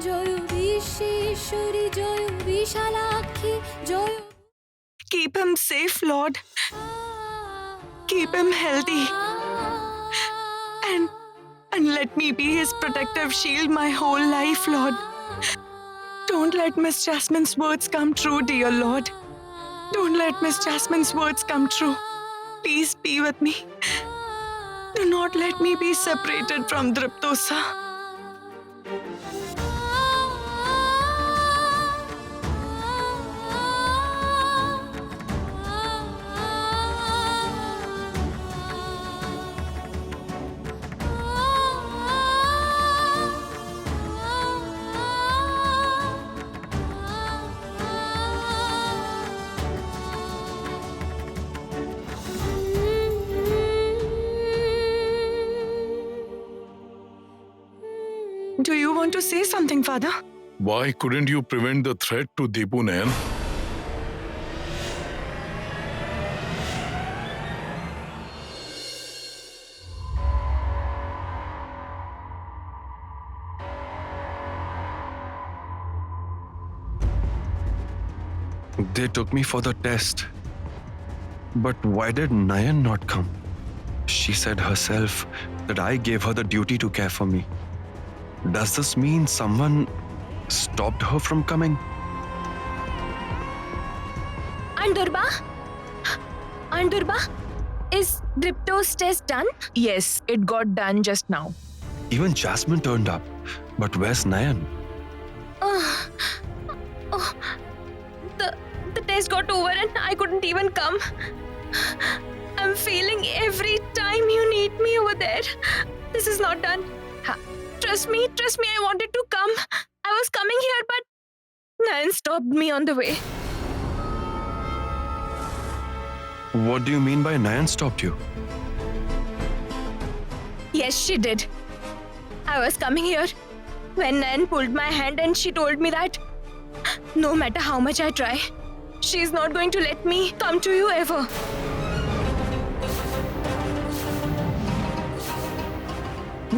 Joy Bishweshwari Joy Bishalakshi Joy Keep him safe, Lord. Keep him healthy. And let me be his protective shield my whole life, Lord. Don't let Miss Jasmine's words come true, dear Lord. Don't let Miss Jasmine's words come true. Please be with me. Do not let me be separated from Driptosa. Do you want to say something, Father? Why couldn't you prevent the threat to Deepu, Nayan? They took me for the test. But why did Nayan not come? She said herself that I gave her the duty to care for me. Does this mean someone stopped her from coming? Andurba? Andurba? Is Dripto's test done? Yes, it got done just now. Even Jasmine turned up. But where's Nayan? The test got over and I couldn't even come. I'm failing every time you need me over there. This is not done. Trust me, I wanted to come. I was coming here, but Nayan stopped me on the way. What do you mean by Nayan stopped you? Yes, she did. I was coming here when Nayan pulled my hand and she told me that no matter how much I try, she's not going to let me come to you ever.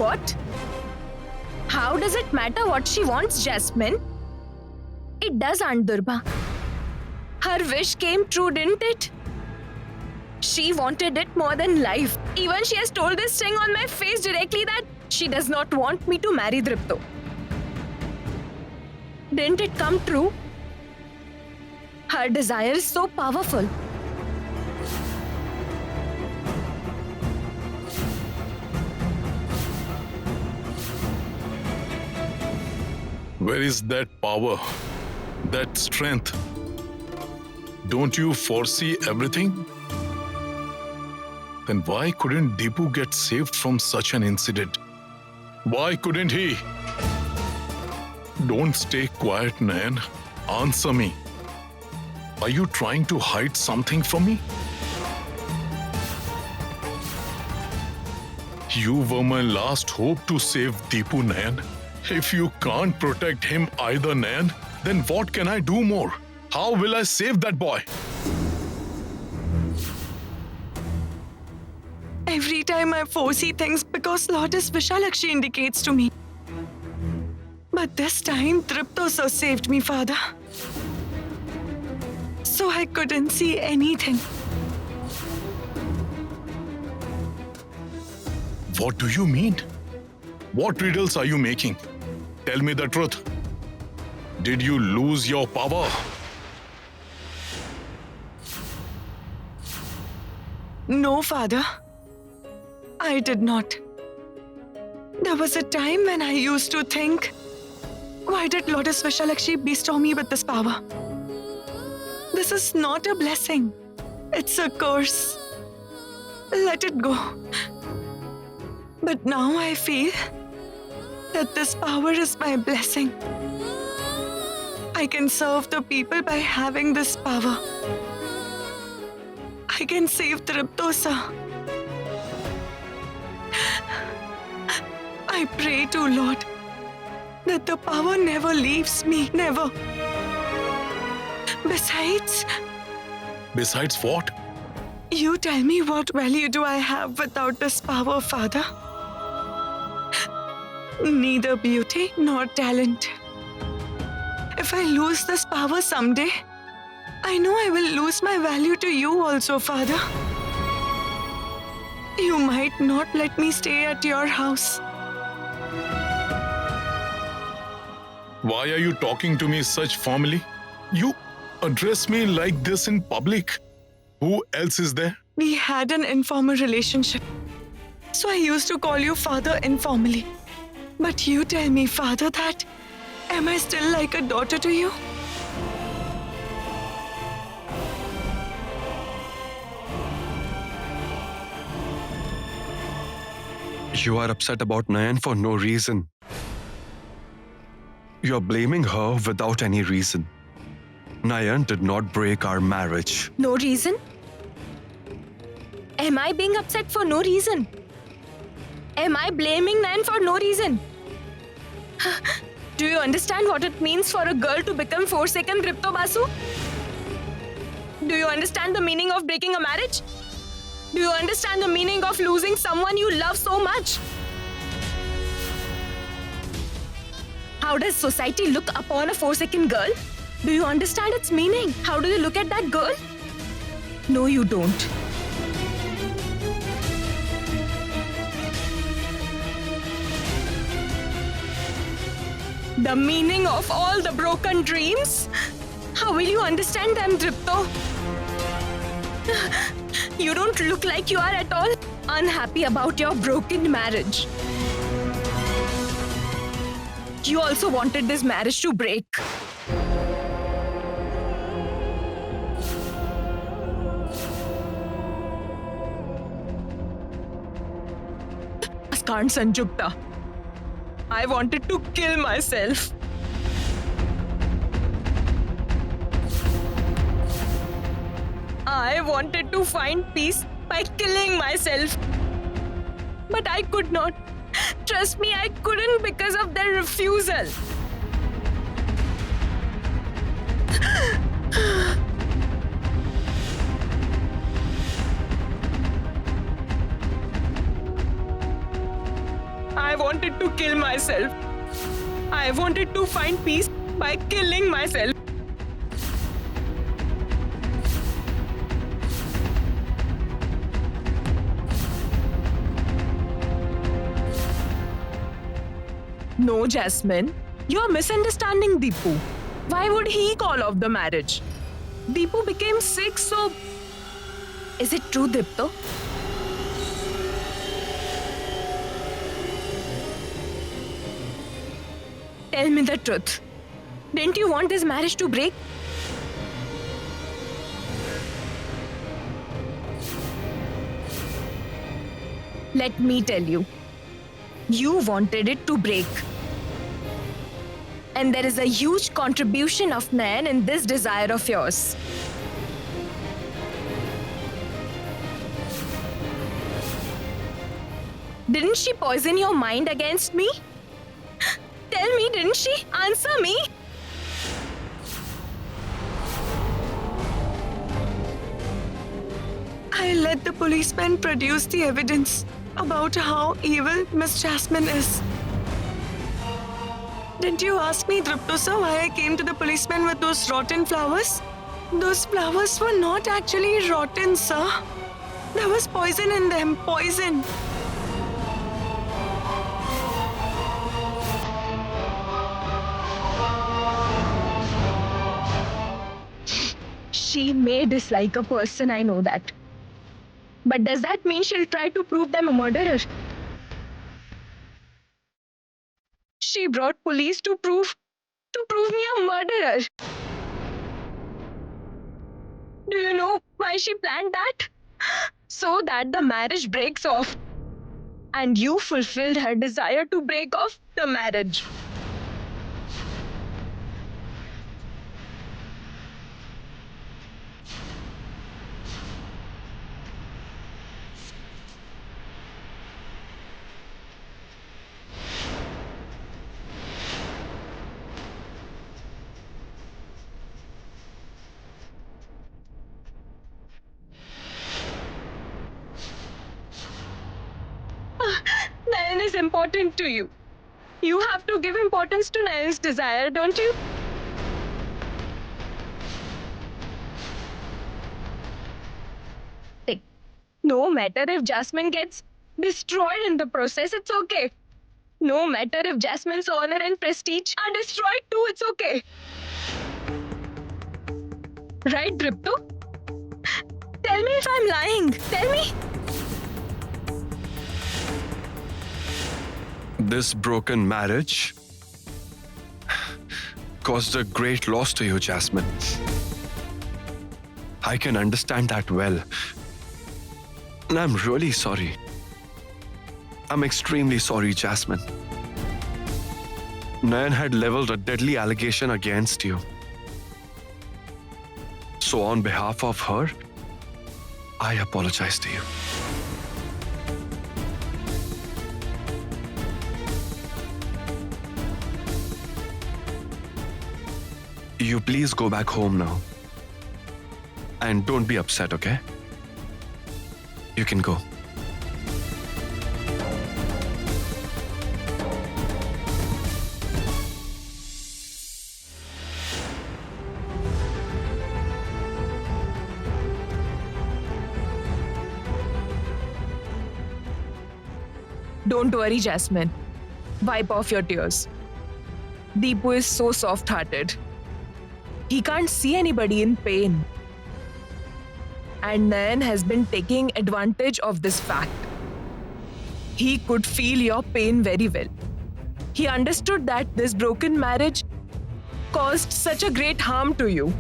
What? How does it matter what she wants, Jasmine? It does, Aunt Durba. Her wish came true, didn't it? She wanted it more than life. Even she has told this thing on my face directly that she does not want me to marry Dripto. Didn't it come true? Her desire is so powerful. Where is that power? That strength? Don't you foresee everything? Then why couldn't Deepu get saved from such an incident? Why couldn't he? Don't stay quiet, Nayan. Answer me. Are you trying to hide something from me? You were my last hope to save Deepu, Nayan. If you can't protect him either, Nayan, then what can I do more? How will I save that boy? Every time I foresee things because Lotus Vishalakshi indicates to me. But this time, Driptosa saved me, Father. So I couldn't see anything. What do you mean? What riddles are you making? Tell me the truth. Did you lose your power? No, Father. I did not. There was a time when I used to think, why did Lotus Vishalakshi bestow me with this power? This is not a blessing. It's a curse. Let it go. But now I feel that this power is my blessing. I can serve the people by having this power. I can save Driptosa. I pray to Lord that the power never leaves me, never. Besides what? You tell me what value do I have without this power, Father? Neither beauty nor talent. if I lose this power someday, I know I will lose my value to you also, Father. You might not let me stay at your house. Why are you talking to me such formally? You address me like this in public. Who else is there? We had an informal relationship. So I used to call you Father informally. But you tell me, Father, that am I still like a daughter to you? You are upset about Nayan for no reason. You are blaming her without any reason. Nayan did not break our marriage. No reason? Am I being upset for no reason? Am I blaming Nayan for no reason? Do you understand what it means for a girl to become forsaken, Dripto Basu? Do you understand the meaning of breaking a marriage? Do you understand the meaning of losing someone you love so much? How does society look upon a forsaken girl? Do you understand its meaning? How do you look at that girl? No, you don't. The meaning of all the broken dreams? How will you understand them, Dripto? You don't look like you are at all unhappy about your broken marriage. You also wanted this marriage to break. Askan Sanjukta. I wanted to kill myself. I wanted to find peace by killing myself. But I could not. Trust me, I couldn't because of their refusal. I wanted to kill myself. I wanted to find peace by killing myself. No, Jasmine. You're misunderstanding Deepu. Why would he call off the marriage? Deepu became sick, so... Is it true, Dipto? Tell me the truth. Didn't you want this marriage to break? Let me tell you. You wanted it to break. And there is a huge contribution of Nayan in this desire of yours. Didn't she poison your mind against me? Tell me, didn't she? Answer me. I let the policeman produce the evidence about how evil Miss Jasmine is. Didn't you ask me, Dripto sir, why I came to the policeman with those rotten flowers? Those flowers were not actually rotten, sir. There was poison in them, poison. She may dislike a person, I know that. But does that mean she'll try to prove them a murderer? She brought police to prove me a murderer. Do you know why she planned that? So that the marriage breaks off. And you fulfilled her desire to break off the marriage. Nayan is important to you. You have to give importance to Nayan's desire, don't you? No matter if Jasmine gets destroyed in the process, it's okay. No matter if Jasmine's honor and prestige are destroyed too, it's okay. Right, Dripto? Tell me if I'm lying. Tell me. This broken marriage caused a great loss to you, Jasmine. I can understand that well. And I'm really sorry. I'm extremely sorry, Jasmine. Nayan had leveled a deadly allegation against you. So on behalf of her, I apologize to you. You please go back home now. And don't be upset, okay? You can go. Don't worry, Jasmine. Wipe off your tears. Deepu is so soft-hearted. He can't see anybody in pain. And Nayan has been taking advantage of this fact. He could feel your pain very well. He understood that this broken marriage caused such a great harm to you.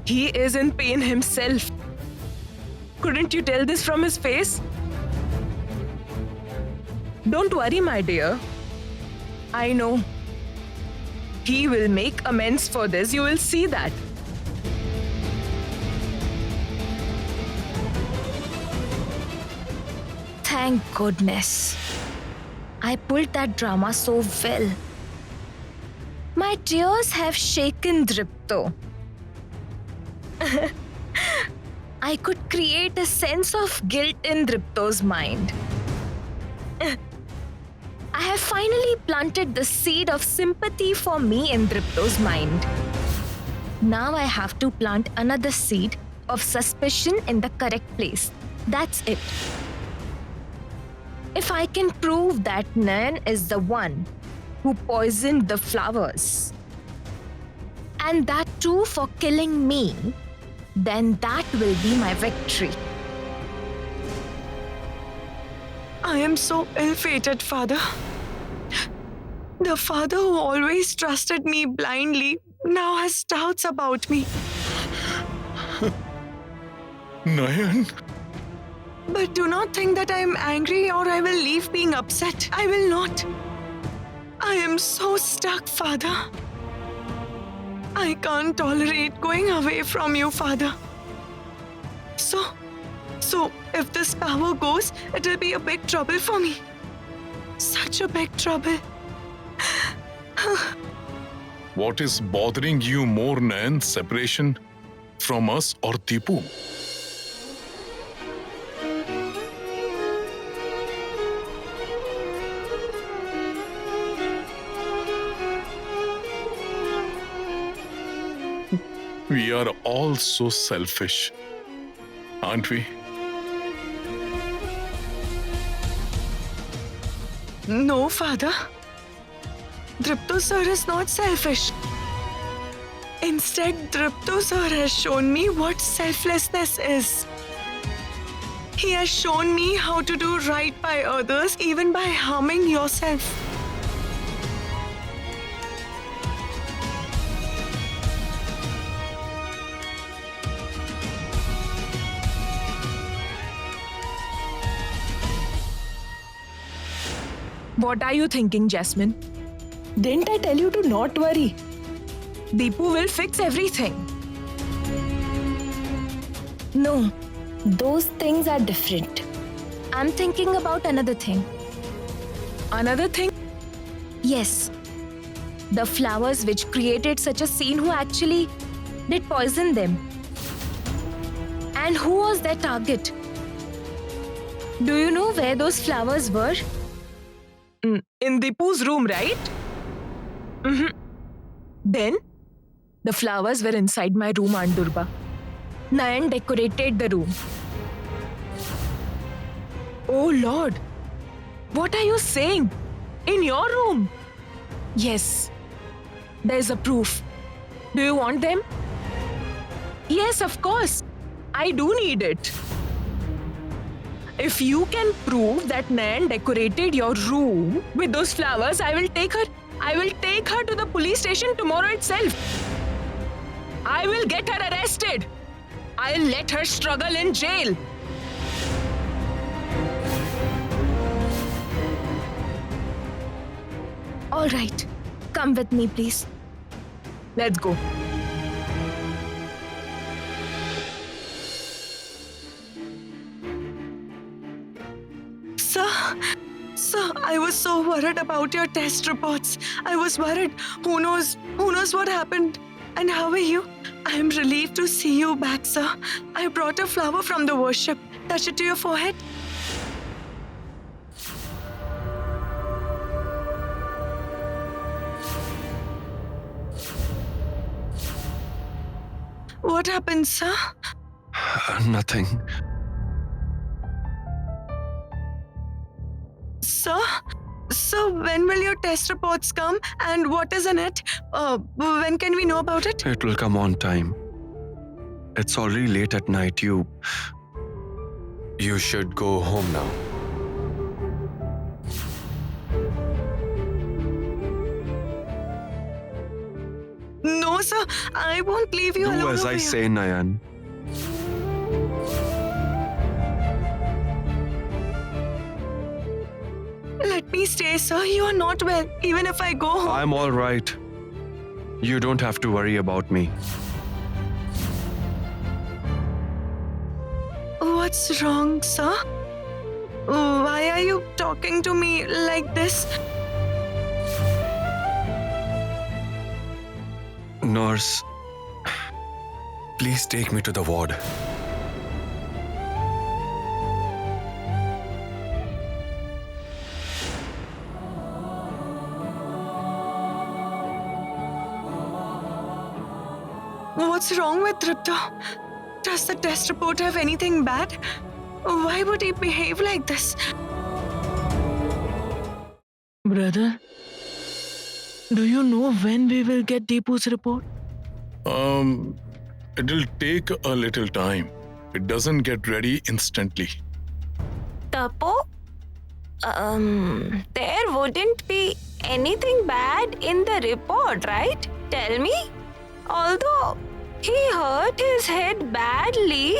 He is in pain himself. Couldn't you tell this from his face? Don't worry, my dear. I know. He will make amends for this. You will see that. Thank goodness. I pulled that drama so well. My tears have shaken Dripto. I could create a sense of guilt in Dripto's mind. I have finally planted the seed of sympathy for me in Dripto's mind. Now I have to plant another seed of suspicion in the correct place. That's it. If I can prove that Nayan is the one who poisoned the flowers, and that too for killing me, then that will be my victory. I am so ill-fated, Father. The father who always trusted me blindly now has doubts about me. Nayan, But do not think that I am angry or I will leave being upset. I will not. I am so stuck, Father. I can't tolerate going away from you, Father. So if this power goes, it will be a big trouble for me. Such a big trouble. what is bothering you more, Nayan? Separation from us or Deepu? We are all so selfish, aren't we? No, Father. Dripto sir is not selfish. Instead, Dripto sir has shown me what selflessness is. He has shown me how to do right by others even by harming yourself. What are you thinking, Jasmine? Didn't I tell you to not worry? Deepu will fix everything. No, those things are different. I'm thinking about another thing. Another thing? Yes. The flowers which created such a scene, who actually did poison them? And who was their target? Do you know where those flowers were? In Deepu's room, right? Then, the flowers were inside my room, Aunt Durba. Nayan decorated the room. Oh Lord, what are you saying? In your room? Yes, there's a proof. Do you want them? Yes, of course. I do need it. If you can prove that Nayan decorated your room with those flowers, I will take her. I will take her to the police station tomorrow itself. I will get her arrested. I'll let her struggle in jail. All right. Come with me, please. Let's go. Sir, I was so worried about your test reports. I was worried. Who knows what happened? And how are you? I am relieved to see you back, sir. I brought a flower from the worship. Touch it to your forehead. What happened, sir? Nothing. Sir, when will your test reports come? And what is in it? When can we know about it? It will come on time. It's already late at night. You should go home now. No, sir. I won't leave you alone. Do as over I here. say, Nayan. Let me stay, sir. You are not well. Even if I go home. I'm all right. You don't have to worry about me. What's wrong, sir? Why are you talking to me like this? Nurse, please take me to the ward. What's wrong with Tripta? Does the test report have anything bad? Why would he behave like this? Brother, do you know when we will get Deepu's report? It'll take a little time. It doesn't get ready instantly. Tapo? There wouldn't be anything bad in the report, right? Tell me. Although he hurt his head badly,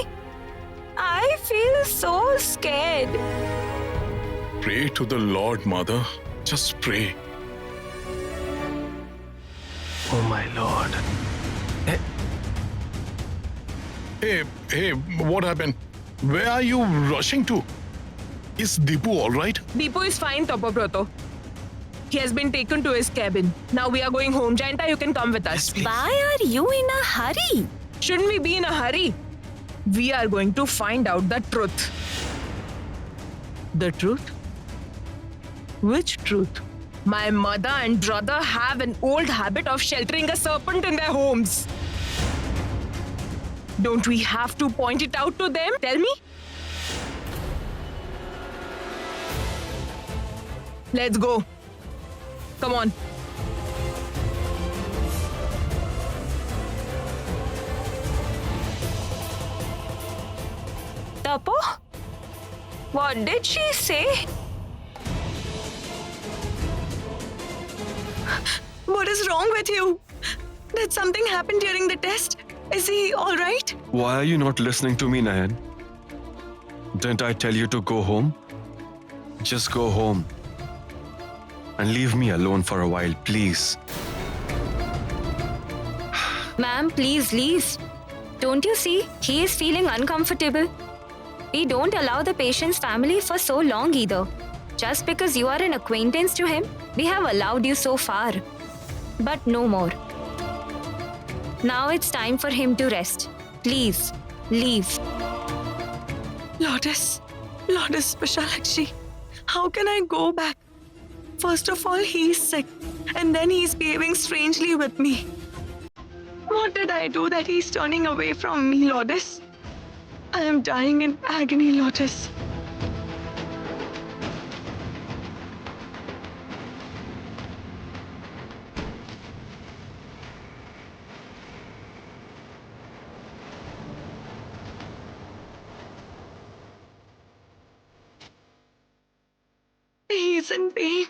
I feel so scared. Pray to the Lord, Mother. Just pray. Oh my lord. Hey, what happened? Where are you rushing to? Is Deepu all right? Deepu is fine, Topoproto. He has been taken to his cabin. Now we are going home. Jayanta, you can come with us. Why are you in a hurry? Shouldn't we be in a hurry? We are going to find out the truth. The truth? Which truth? My mother and brother have an old habit of sheltering a serpent in their homes. Don't we have to point it out to them? Tell me. Let's go. Come on. Tapo? What did she say? What is wrong with you? Did something happen during the test? Is he all right? Why are you not listening to me, Nayan? Didn't I tell you to go home? Just go home. And leave me alone for a while, please. Ma'am, please leave. Don't you see? He is feeling uncomfortable. We don't allow the patient's family for so long either. Just because you are an acquaintance to him, we have allowed you so far. But no more. Now it's time for him to rest. Please, leave. Lotus Vishalakshi, how can I go back? First of all, he's sick, and then he's behaving strangely with me. What did I do that he's turning away from me, Lotus? I am dying in agony, Lotus. He's in pain.